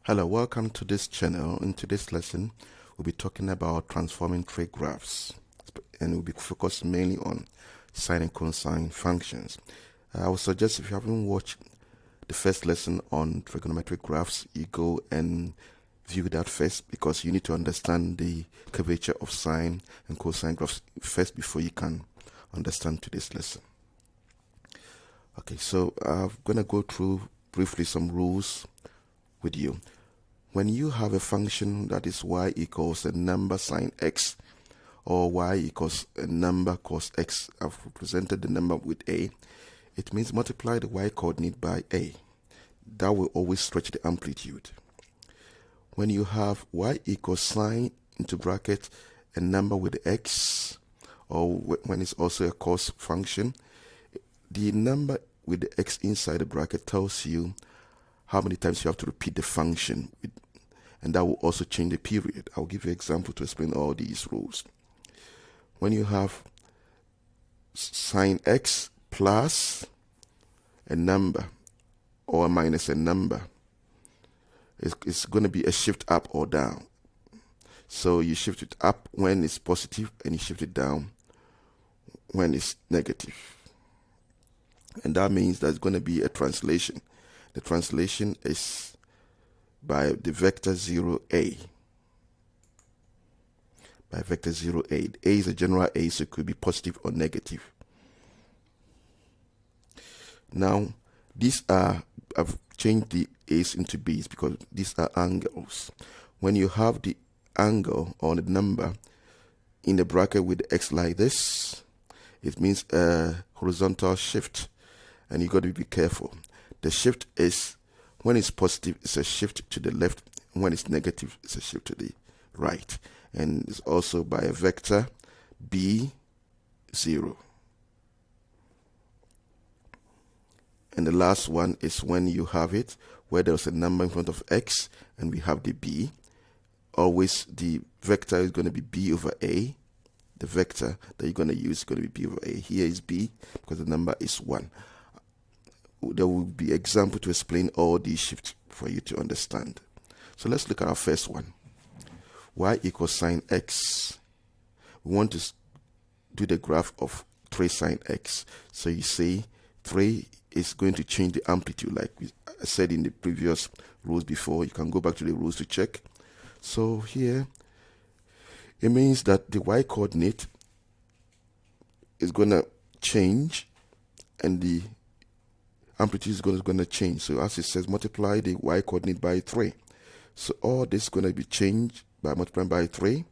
Hello, welcome to this channel. In today's lesson, we'll be talking about transforming trig graphs, and we'll be focused mainly on sine and cosine functions. I would suggest if you haven't watched the first lesson on trigonometric graphs, you go and view that first, because you need to understand the curvature of sine and cosine graphs first before you can understand today's lesson. Okay, so I'm going to go through briefly some rules with you. When you have a function that is y equals a number sine x, or y equals a number cos x, I've represented the number with a, it means multiply the y coordinate by a. That will always stretch the amplitude. When you have y equals sine into bracket a number with x, or when it's also a cos function, the number with the x inside the bracket tells you how many times you have to repeat the function, and that will also change the period. I'll give you an example to explain all these rules. When you have sine x plus a number or minus a number, it's going to be a shift up or down. So you shift it up when it's positive, and you shift it down when it's negative. And that means there's going to be a translation. The translation is by the vector 0a. By vector 0a. A is a general a, so it could be positive or negative. Now, I've changed the a's into b's because these are angles. When you have the angle or the number in the bracket with the x like this, it means a horizontal shift, and you got to be careful. The shift is, when it's positive, it's a shift to the left. When it's negative, it's a shift to the right. And it's also by a vector b0. And the last one is when you have it where there's a number in front of x and we have the b. Always the vector is going to be b over a. The vector that you're going to use is going to be b over a. Here is b because the number is 1. There will be example to explain all these shifts for you to understand. So let's look at our first one. Y equals sine x. We want to do the graph of 3 sine x. So you say 3 is going to change the amplitude, like I said in the previous rules before. You can go back to the rules to check. So here, it means that the y coordinate is going to change, and the amplitude is going to change. So as it says, multiply the y coordinate by 3. So all this is going to be changed by multiplying by 3.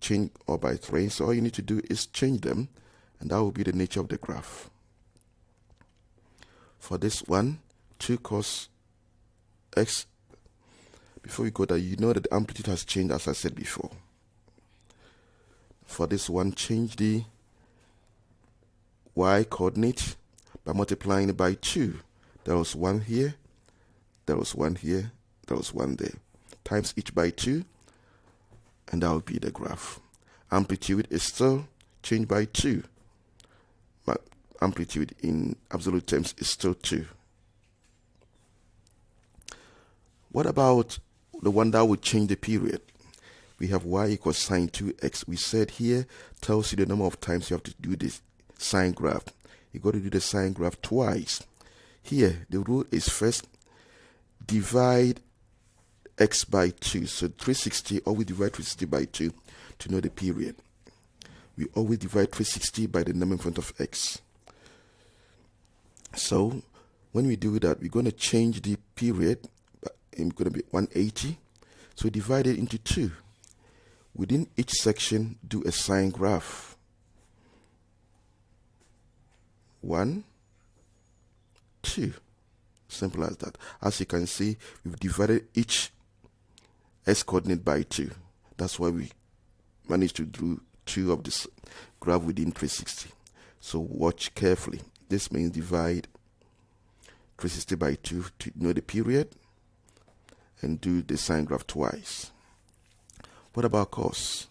Change or by 3. So all you need to do is change them, and that will be the nature of the graph. For this one, 2 cos x. Before we go there, you know that the amplitude has changed, as I said before. For this one, change the y coordinate by multiplying it by 2. There was 1 here, there was 1 here, there was 1 there. Times each by 2, and that will be the graph. Amplitude is still changed by 2. But amplitude in absolute terms is still 2. What about the one that would change the period? We have y equals sine 2x. We said here tells you the number of times you have to do this sine graph. You got to do the sine graph twice. Here, the rule is first divide x by 2. So 360, always divide 360 by 2 to know the period. We always divide 360 by the number in front of x. So when we do that, we're going to change the period. It's going to be 180. So we divide it into 2. Within each section, do a sine graph. 1, 2. Simple as that. As you can see, we've divided each x coordinate by 2. That's why we managed to do 2 of this graph within 360. So watch carefully. This means divide 360 by 2 to know the period, and do the sine graph twice. What about cos?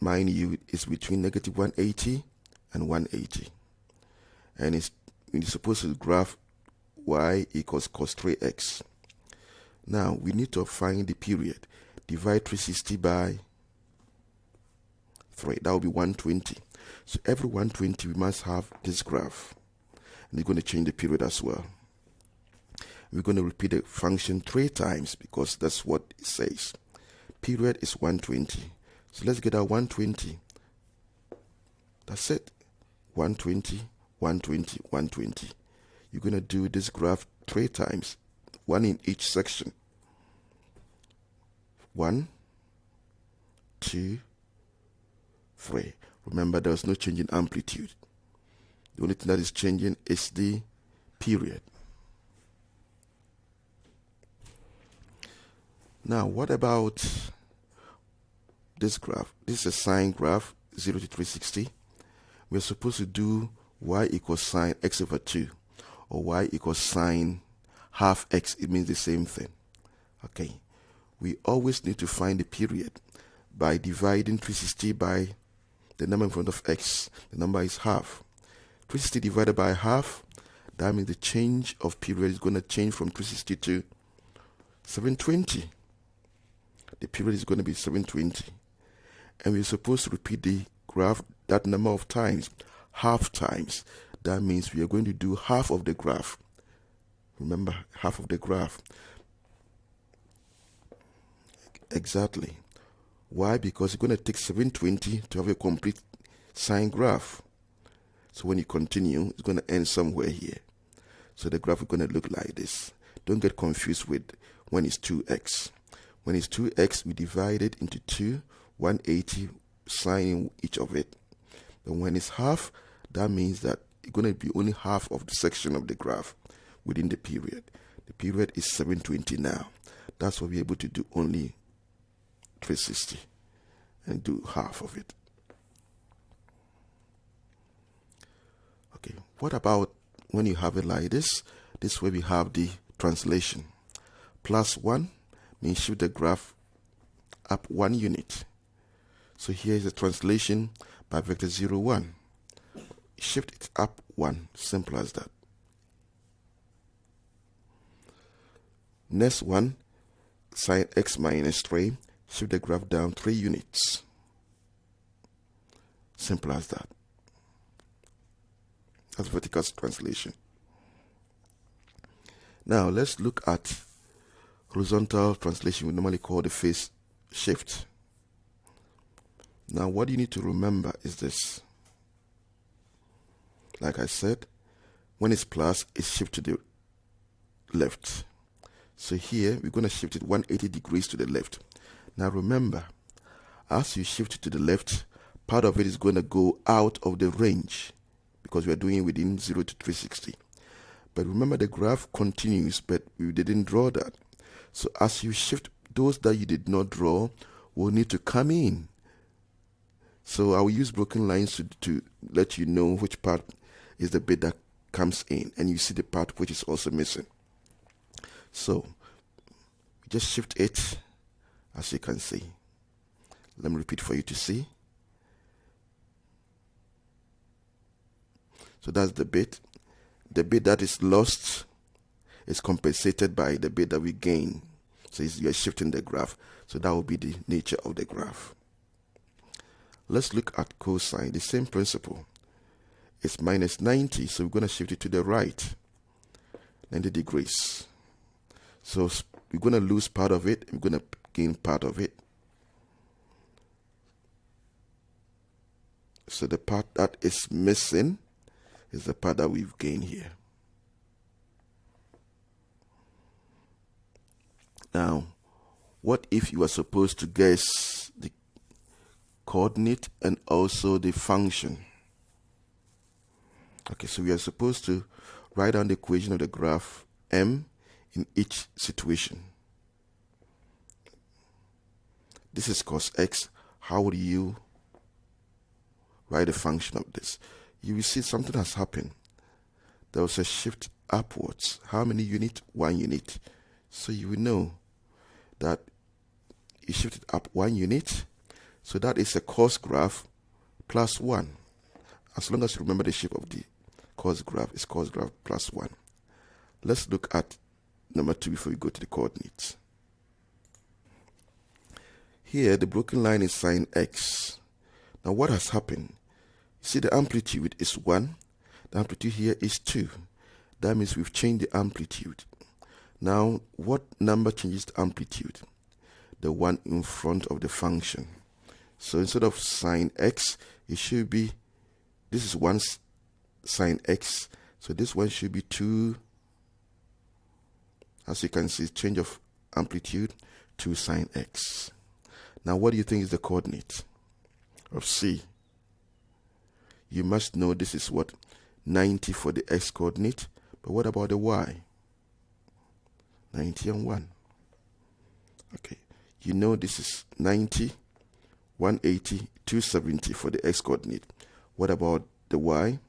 Mind you, it's between negative 180 and 180. And you're supposed to graph y equals cos 3x. Now we need to find the period. Divide 360 by 3. That will be 120. So every 120 we must have this graph. And we're going to change the period as well. We're going to repeat the function 3 times because that's what it says. Period is 120. So let's get our 120. That's it. 120, 120, 120. You're going to do this graph 3 times. 1 in each section. 1, 2, 3. Remember, there's no change in amplitude. The only thing that is changing is the period. Now, what about this graph? This is a sine graph, 0 to 360. We're supposed to do y equals sine x over 2, or y equals sine half x. It means the same thing. Okay. We always need to find the period by dividing 360 by the number in front of x. The number is half. 360 divided by half, that means the change of period is going to change from 360 to 720. The period is going to be 720. And we're supposed to repeat the graph that number of times, half times. That means we are going to do half of the graph. Remember, half of the graph. Exactly. Why? Because it's going to take 720 to have a complete sine graph. So when you continue, it's going to end somewhere here. So the graph is going to look like this. Don't get confused with when it's 2x. When it's 2x, we divide it into 2, 180, sine each of it. But when it's half, that means that it's going to be only half of the section of the graph within the period. The period is 720 now. That's why we're able to do only 360 and do half of it. Okay, what about when you have it like this? This way we have the translation. +1 means shift the graph up 1 unit. So here is the translation by vector 0, 1. Shift it up 1. Simple as that. Next one, sine x minus 3. Shift the graph down 3 units. Simple as that. That's vertical translation. Now let's look at horizontal translation. We normally call the phase shift. Now what you need to remember is this. Like I said, when it's plus, it's shift to the left. So here we're going to shift it 180 degrees to the left. Now remember, as you shift to the left, part of it is going to go out of the range because we are doing it within 0 to 360. But remember, the graph continues, but we didn't draw that. So as you shift, those that you did not draw will need to come in. So I will use broken lines to let you know which part is the bit that comes in, and you see the part which is also missing. So just shift it, as you can see. Let me repeat for you to see. So that's the bit. The bit that is lost is compensated by the bit that we gain. So you are shifting the graph. So that will be the nature of the graph. Let's look at cosine. The same principle. It's minus 90, so we're going to shift it to the right. 90 degrees. So we're going to lose part of it. We're going to gain part of it. So the part that is missing is the part that we've gained here. Now, what if you are supposed to guess the coordinate and also the function? Okay, so we are supposed to write down the equation of the graph M in each situation. This is cos x. How would you write a function of this? You will see something has happened. There was a shift upwards. How many units? 1 unit. So you will know that you shifted up 1 unit. So that is a cos graph plus 1. As long as you remember the shape of the cos graph, it's cos graph plus 1. Let's look at number 2 before we go to the coordinates. Here, the broken line is sine x. Now, what has happened? You see, the amplitude is 1. The amplitude here is 2. That means we've changed the amplitude. Now, what number changes the amplitude? The one in front of the function. So instead of sine x, it should be, this is 1 sine x. So this one should be 2. As you can see, change of amplitude, 2 sine x. Now, what do you think is the coordinate of C? You must know this is what? 90 for the x coordinate. But what about the y? 90 and 1. Okay. You know this is 90, 180, 270 for the x coordinate. What about the y?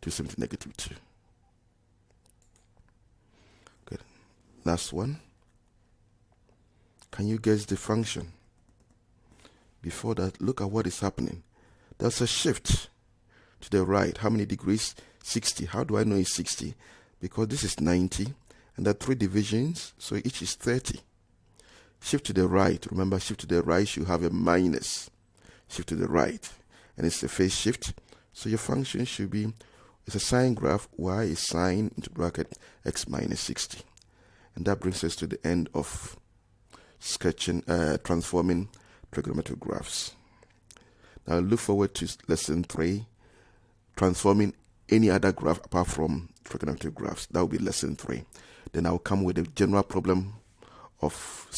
270 negative 2. Good. Last one. Can you guess the function? Before that, look at what is happening. There's a shift to the right. How many degrees? 60. How do I know it's 60? Because this is 90, and there are 3 divisions, so each is 30. Shift to the right. Remember, shift to the right, you have a minus. Shift to the right, and it's a phase shift. So your function should be, it's a sine graph. Y is sine into bracket x minus 60. And that brings us to the end of sketching, transforming trigonometric graphs. Now look forward to lesson 3, transforming any other graph apart from trigonometric graphs. That will be lesson 3. Then I'll come with a general problem of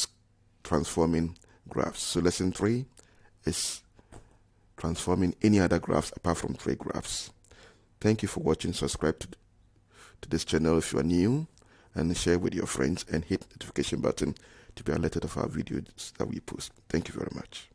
transforming graphs. So lesson 3 is transforming any other graphs apart from trig graphs. Thank you for watching. Subscribe to this channel if you are new, and share with your friends, and hit the notification button to be alerted of our videos that we post. Thank you very much.